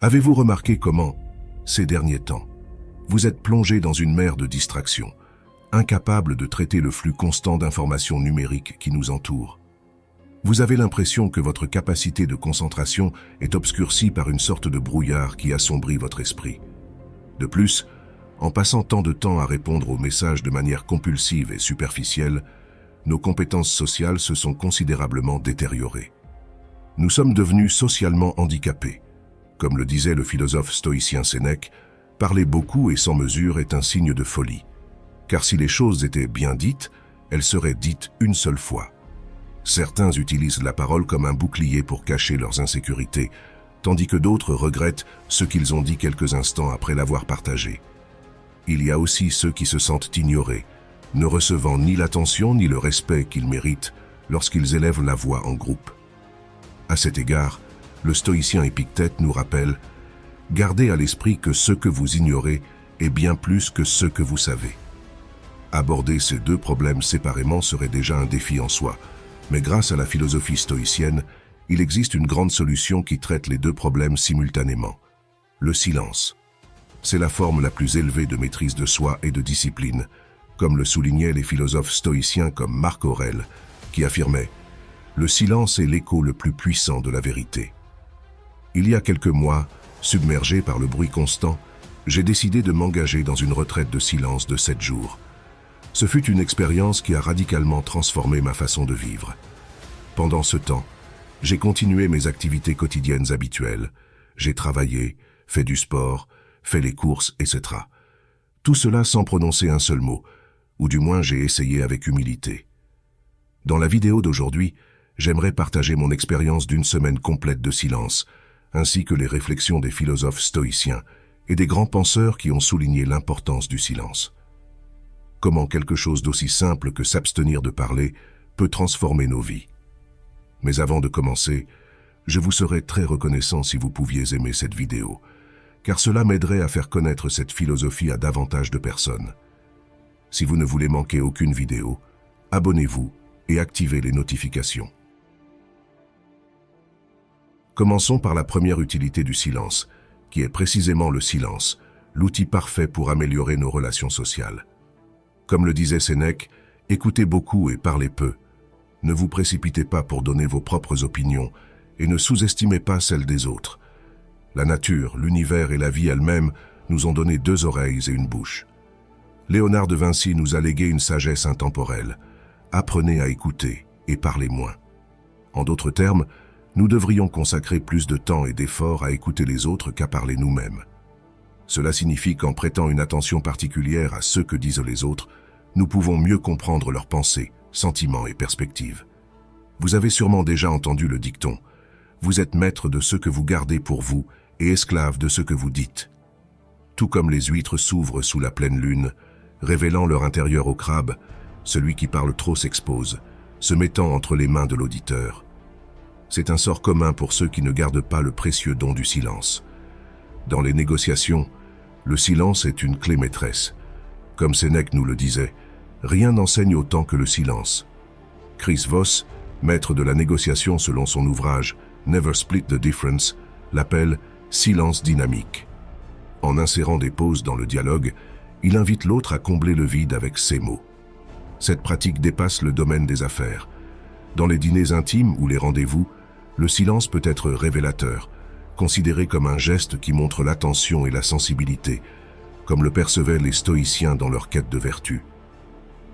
Avez-vous remarqué comment, ces derniers temps, vous êtes plongé dans une mer de distractions, incapable de traiter le flux constant d'informations numériques qui nous entoure? Vous avez l'impression que votre capacité de concentration est obscurcie par une sorte de brouillard qui assombrit votre esprit. De plus, en passant tant de temps à répondre aux messages de manière compulsive et superficielle, nos compétences sociales se sont considérablement détériorées. Nous sommes devenus socialement handicapés. Comme le disait le philosophe stoïcien Sénèque, parler beaucoup et sans mesure est un signe de folie. Car si les choses étaient bien dites, elles seraient dites une seule fois. Certains utilisent la parole comme un bouclier pour cacher leurs insécurités, tandis que d'autres regrettent ce qu'ils ont dit quelques instants après l'avoir partagé. Il y a aussi ceux qui se sentent ignorés, ne recevant ni l'attention ni le respect qu'ils méritent lorsqu'ils élèvent la voix en groupe. À cet égard, le stoïcien Épictète nous rappelle « Gardez à l'esprit que ce que vous ignorez est bien plus que ce que vous savez ». Aborder ces deux problèmes séparément serait déjà un défi en soi, mais grâce à la philosophie stoïcienne, il existe une grande solution qui traite les deux problèmes simultanément. Le silence. C'est la forme la plus élevée de maîtrise de soi et de discipline, comme le soulignaient les philosophes stoïciens comme Marc Aurèle, qui affirmait « Le silence est l'écho le plus puissant de la vérité ». Il y a quelques mois, submergé par le bruit constant, j'ai décidé de m'engager dans une retraite de silence de 7 jours. Ce fut une expérience qui a radicalement transformé ma façon de vivre. Pendant ce temps, j'ai continué mes activités quotidiennes habituelles. J'ai travaillé, fait du sport, fait les courses, etc. Tout cela sans prononcer un seul mot, ou du moins j'ai essayé avec humilité. Dans la vidéo d'aujourd'hui, j'aimerais partager mon expérience d'une semaine complète de silence, ainsi que les réflexions des philosophes stoïciens et des grands penseurs qui ont souligné l'importance du silence. Comment quelque chose d'aussi simple que s'abstenir de parler peut transformer nos vies. Mais avant de commencer, je vous serais très reconnaissant si vous pouviez aimer cette vidéo, car cela m'aiderait à faire connaître cette philosophie à davantage de personnes. Si vous ne voulez manquer aucune vidéo, abonnez-vous et activez les notifications. Commençons par la première utilité du silence, qui est précisément le silence, l'outil parfait pour améliorer nos relations sociales. Comme le disait Sénèque, écoutez beaucoup et parlez peu. Ne vous précipitez pas pour donner vos propres opinions et ne sous-estimez pas celles des autres. La nature, l'univers et la vie elle-même nous ont donné 2 oreilles et une bouche. Léonard de Vinci nous a légué une sagesse intemporelle. Apprenez à écouter et parlez moins. En d'autres termes, nous devrions consacrer plus de temps et d'efforts à écouter les autres qu'à parler nous-mêmes. Cela signifie qu'en prêtant une attention particulière à ce que disent les autres, nous pouvons mieux comprendre leurs pensées, sentiments et perspectives. Vous avez sûrement déjà entendu le dicton « Vous êtes maître de ce que vous gardez pour vous et esclave de ce que vous dites ». Tout comme les huîtres s'ouvrent sous la pleine lune, révélant leur intérieur au crabe, celui qui parle trop s'expose, se mettant entre les mains de l'auditeur. C'est un sort commun pour ceux qui ne gardent pas le précieux don du silence. Dans les négociations, le silence est une clé maîtresse. Comme Sénèque nous le disait, rien n'enseigne autant que le silence. Chris Voss, maître de la négociation selon son ouvrage « Never Split the Difference », l'appelle « silence dynamique ». En insérant des pauses dans le dialogue, il invite l'autre à combler le vide avec ses mots. Cette pratique dépasse le domaine des affaires. Dans les dîners intimes ou les rendez-vous, le silence peut être révélateur, considéré comme un geste qui montre l'attention et la sensibilité, comme le percevaient les stoïciens dans leur quête de vertu.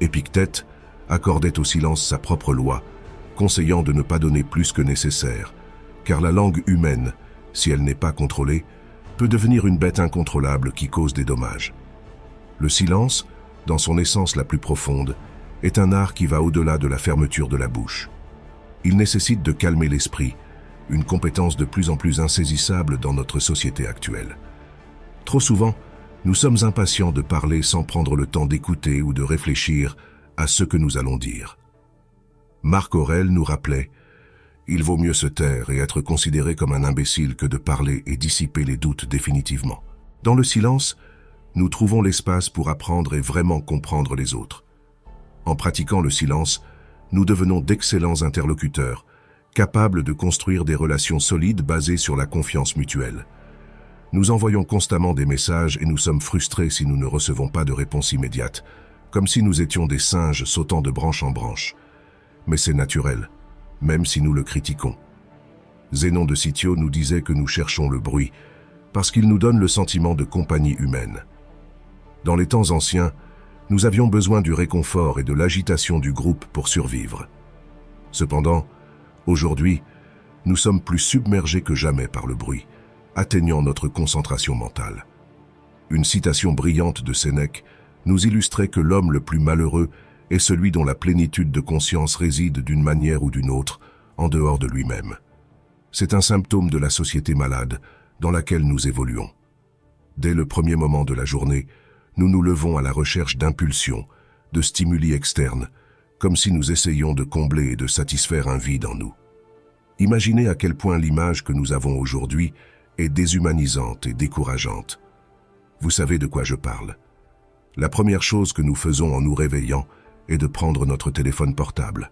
Épictète accordait au silence sa propre loi, conseillant de ne pas donner plus que nécessaire, car la langue humaine, si elle n'est pas contrôlée, peut devenir une bête incontrôlable qui cause des dommages. Le silence, dans son essence la plus profonde, est un art qui va au-delà de la fermeture de la bouche. Il nécessite de calmer l'esprit, une compétence de plus en plus insaisissable dans notre société actuelle. Trop souvent, nous sommes impatients de parler sans prendre le temps d'écouter ou de réfléchir à ce que nous allons dire. Marc Aurèle nous rappelait « Il vaut mieux se taire et être considéré comme un imbécile que de parler et dissiper les doutes définitivement. » Dans le silence, nous trouvons l'espace pour apprendre et vraiment comprendre les autres. En pratiquant le silence, nous devenons d'excellents interlocuteurs, capables de construire des relations solides basées sur la confiance mutuelle. Nous envoyons constamment des messages et nous sommes frustrés si nous ne recevons pas de réponse immédiate, comme si nous étions des singes sautant de branche en branche. Mais c'est naturel, même si nous le critiquons. Zénon de Citio nous disait que nous cherchons le bruit, parce qu'il nous donne le sentiment de compagnie humaine. Dans les temps anciens, nous avions besoin du réconfort et de l'agitation du groupe pour survivre. Cependant, aujourd'hui, nous sommes plus submergés que jamais par le bruit, atteignant notre concentration mentale. Une citation brillante de Sénèque nous illustrait que l'homme le plus malheureux est celui dont la plénitude de conscience réside d'une manière ou d'une autre en dehors de lui-même. C'est un symptôme de la société malade dans laquelle nous évoluons. Dès le premier moment de la journée, nous nous levons à la recherche d'impulsions, de stimuli externes, comme si nous essayions de combler et de satisfaire un vide en nous. Imaginez à quel point l'image que nous avons aujourd'hui est déshumanisante et décourageante. Vous savez de quoi je parle. La première chose que nous faisons en nous réveillant est de prendre notre téléphone portable,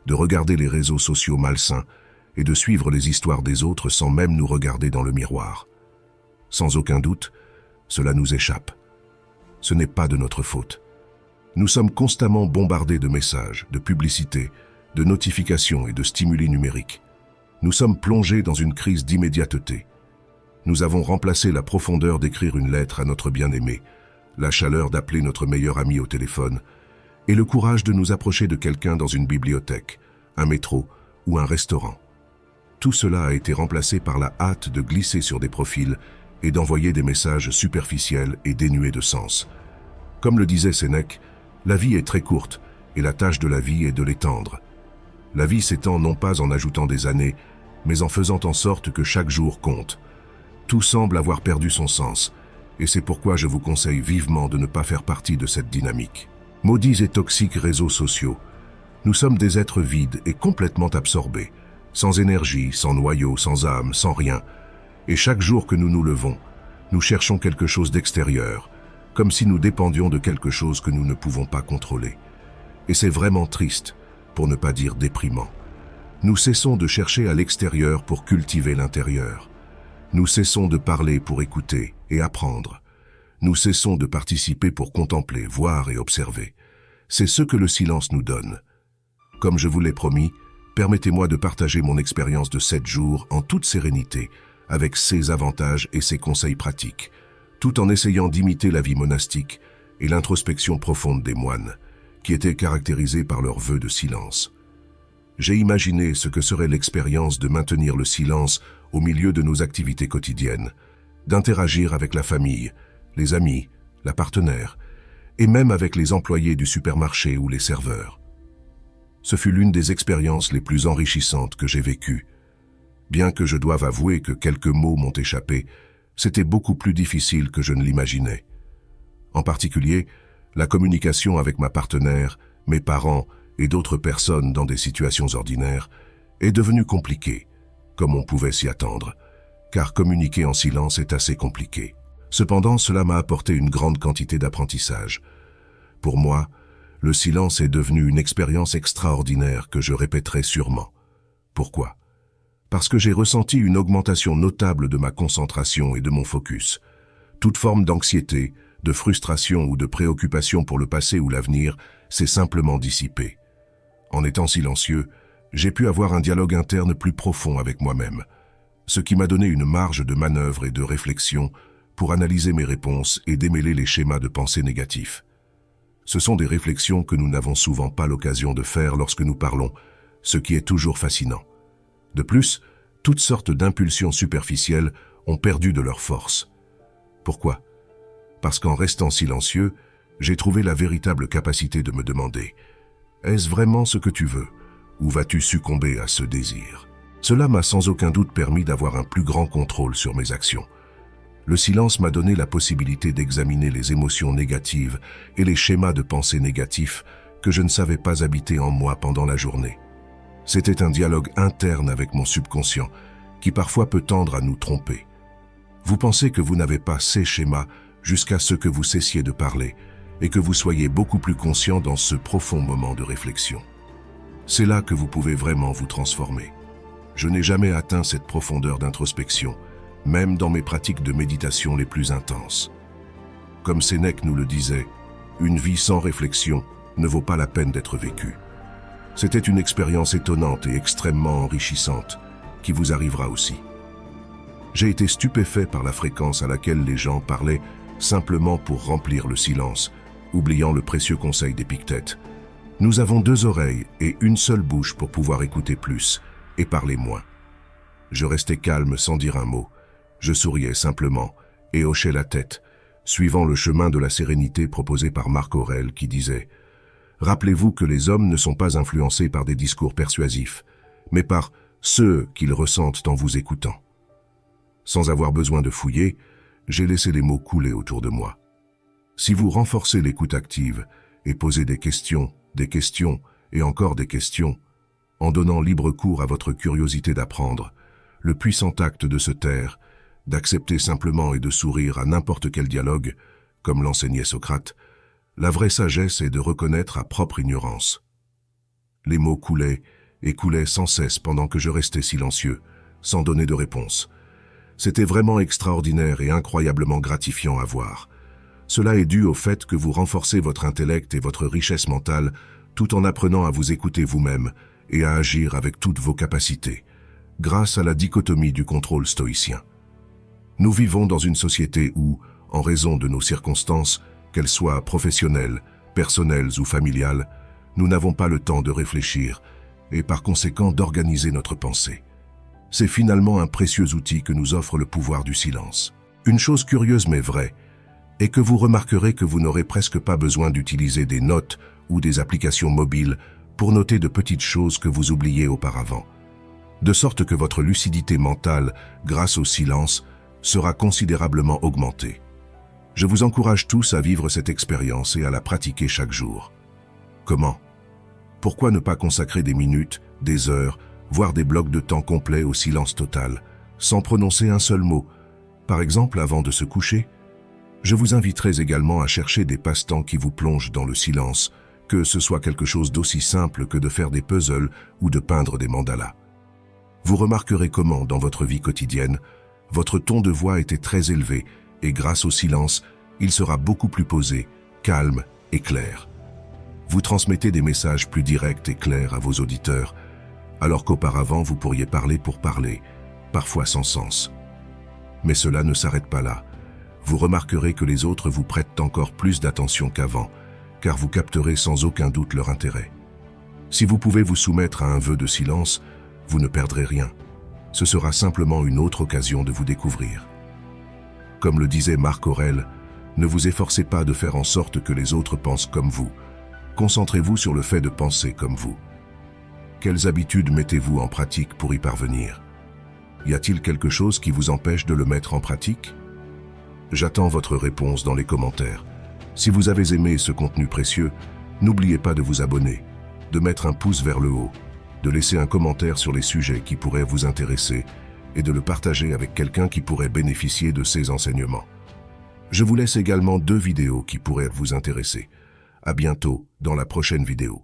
de regarder les réseaux sociaux malsains et de suivre les histoires des autres sans même nous regarder dans le miroir. Sans aucun doute, cela nous échappe. Ce n'est pas de notre faute. Nous sommes constamment bombardés de messages, de publicités, de notifications et de stimuli numériques. Nous sommes plongés dans une crise d'immédiateté. Nous avons remplacé la profondeur d'écrire une lettre à notre bien-aimé, la chaleur d'appeler notre meilleur ami au téléphone, et le courage de nous approcher de quelqu'un dans une bibliothèque, un métro ou un restaurant. Tout cela a été remplacé par la hâte de glisser sur des profils et d'envoyer des messages superficiels et dénués de sens. Comme le disait Sénèque, la vie est très courte et la tâche de la vie est de l'étendre. La vie s'étend non pas en ajoutant des années, mais en faisant en sorte que chaque jour compte. Tout semble avoir perdu son sens, et c'est pourquoi je vous conseille vivement de ne pas faire partie de cette dynamique. Maudits et toxiques réseaux sociaux, nous sommes des êtres vides et complètement absorbés, sans énergie, sans noyau, sans âme, sans rien. Et chaque jour que nous nous levons, nous cherchons quelque chose d'extérieur, comme si nous dépendions de quelque chose que nous ne pouvons pas contrôler. Et c'est vraiment triste, pour ne pas dire déprimant. Nous cessons de chercher à l'extérieur pour cultiver l'intérieur. Nous cessons de parler pour écouter et apprendre. Nous cessons de participer pour contempler, voir et observer. C'est ce que le silence nous donne. Comme je vous l'ai promis, permettez-moi de partager mon expérience de 7 jours en toute sérénité, avec ses avantages et ses conseils pratiques, tout en essayant d'imiter la vie monastique et l'introspection profonde des moines, qui étaient caractérisés par leur vœu de silence. J'ai imaginé ce que serait l'expérience de maintenir le silence au milieu de nos activités quotidiennes, d'interagir avec la famille, les amis, la partenaire, et même avec les employés du supermarché ou les serveurs. Ce fut l'une des expériences les plus enrichissantes que j'ai vécues. Bien que je doive avouer que quelques mots m'ont échappé, c'était beaucoup plus difficile que je ne l'imaginais. En particulier, la communication avec ma partenaire, mes parents et d'autres personnes dans des situations ordinaires est devenue compliquée, comme on pouvait s'y attendre, car communiquer en silence est assez compliqué. Cependant, cela m'a apporté une grande quantité d'apprentissage. Pour moi, le silence est devenu une expérience extraordinaire que je répéterai sûrement. Pourquoi ? Parce que j'ai ressenti une augmentation notable de ma concentration et de mon focus. Toute forme d'anxiété, de frustration ou de préoccupation pour le passé ou l'avenir s'est simplement dissipée. En étant silencieux, j'ai pu avoir un dialogue interne plus profond avec moi-même, ce qui m'a donné une marge de manœuvre et de réflexion pour analyser mes réponses et démêler les schémas de pensée négatifs. Ce sont des réflexions que nous n'avons souvent pas l'occasion de faire lorsque nous parlons, ce qui est toujours fascinant. De plus, toutes sortes d'impulsions superficielles ont perdu de leur force. Pourquoi ? Parce qu'en restant silencieux, j'ai trouvé la véritable capacité de me demander « Est-ce vraiment ce que tu veux ? Ou vas-tu succomber à ce désir ?» Cela m'a sans aucun doute permis d'avoir un plus grand contrôle sur mes actions. Le silence m'a donné la possibilité d'examiner les émotions négatives et les schémas de pensée négatifs que je ne savais pas habiter en moi pendant la journée. C'était un dialogue interne avec mon subconscient qui parfois peut tendre à nous tromper. Vous pensez que vous n'avez pas ces schémas jusqu'à ce que vous cessiez de parler et que vous soyez beaucoup plus conscient dans ce profond moment de réflexion. C'est là que vous pouvez vraiment vous transformer. Je n'ai jamais atteint cette profondeur d'introspection, même dans mes pratiques de méditation les plus intenses. Comme Sénèque nous le disait, une vie sans réflexion ne vaut pas la peine d'être vécue. C'était une expérience étonnante et extrêmement enrichissante qui vous arrivera aussi. J'ai été stupéfait par la fréquence à laquelle les gens parlaient simplement pour remplir le silence, oubliant le précieux conseil d'Épictète. Nous avons 2 oreilles et une seule bouche pour pouvoir écouter plus et parler moins. Je restais calme sans dire un mot. Je souriais simplement et hochais la tête, suivant le chemin de la sérénité proposé par Marc Aurèle qui disait « Rappelez-vous que les hommes ne sont pas influencés par des discours persuasifs, mais par ceux qu'ils ressentent en vous écoutant. » Sans avoir besoin de fouiller, j'ai laissé les mots couler autour de moi. Si vous renforcez l'écoute active et posez des questions et encore des questions, en donnant libre cours à votre curiosité d'apprendre, le puissant acte de se taire, d'accepter simplement et de sourire à n'importe quel dialogue, comme l'enseignait Socrate, la vraie sagesse est de reconnaître à propre ignorance. Les mots coulaient et coulaient sans cesse pendant que je restais silencieux, sans donner de réponse. C'était vraiment extraordinaire et incroyablement gratifiant à voir. Cela est dû au fait que vous renforcez votre intellect et votre richesse mentale tout en apprenant à vous écouter vous-même et à agir avec toutes vos capacités, grâce à la dichotomie du contrôle stoïcien. Nous vivons dans une société où, en raison de nos circonstances, qu'elles soient professionnelles, personnelles ou familiales, nous n'avons pas le temps de réfléchir et par conséquent d'organiser notre pensée. C'est finalement un précieux outil que nous offre le pouvoir du silence. Une chose curieuse mais vraie est que vous remarquerez que vous n'aurez presque pas besoin d'utiliser des notes ou des applications mobiles pour noter de petites choses que vous oubliez auparavant. De sorte que votre lucidité mentale, grâce au silence, sera considérablement augmentée. Je vous encourage tous à vivre cette expérience et à la pratiquer chaque jour. Comment? Pourquoi ne pas consacrer des minutes, des heures, voire des blocs de temps complets au silence total, sans prononcer un seul mot, par exemple avant de se coucher? Je vous inviterai également à chercher des passe-temps qui vous plongent dans le silence, que ce soit quelque chose d'aussi simple que de faire des puzzles ou de peindre des mandalas. Vous remarquerez comment, dans votre vie quotidienne, votre ton de voix était très élevé et grâce au silence, il sera beaucoup plus posé, calme et clair. Vous transmettez des messages plus directs et clairs à vos auditeurs, alors qu'auparavant vous pourriez parler pour parler, parfois sans sens. Mais cela ne s'arrête pas là. Vous remarquerez que les autres vous prêtent encore plus d'attention qu'avant, car vous capterez sans aucun doute leur intérêt. Si vous pouvez vous soumettre à un vœu de silence, vous ne perdrez rien. Ce sera simplement une autre occasion de vous découvrir. Comme le disait Marc Aurèle, ne vous efforcez pas de faire en sorte que les autres pensent comme vous. Concentrez-vous sur le fait de penser comme vous. Quelles habitudes mettez-vous en pratique pour y parvenir? Y a-t-il quelque chose qui vous empêche de le mettre en pratique? J'attends votre réponse dans les commentaires. Si vous avez aimé ce contenu précieux, n'oubliez pas de vous abonner, de mettre un pouce vers le haut, de laisser un commentaire sur les sujets qui pourraient vous intéresser et de le partager avec quelqu'un qui pourrait bénéficier de ces enseignements. Je vous laisse également 2 vidéos qui pourraient vous intéresser. À bientôt dans la prochaine vidéo.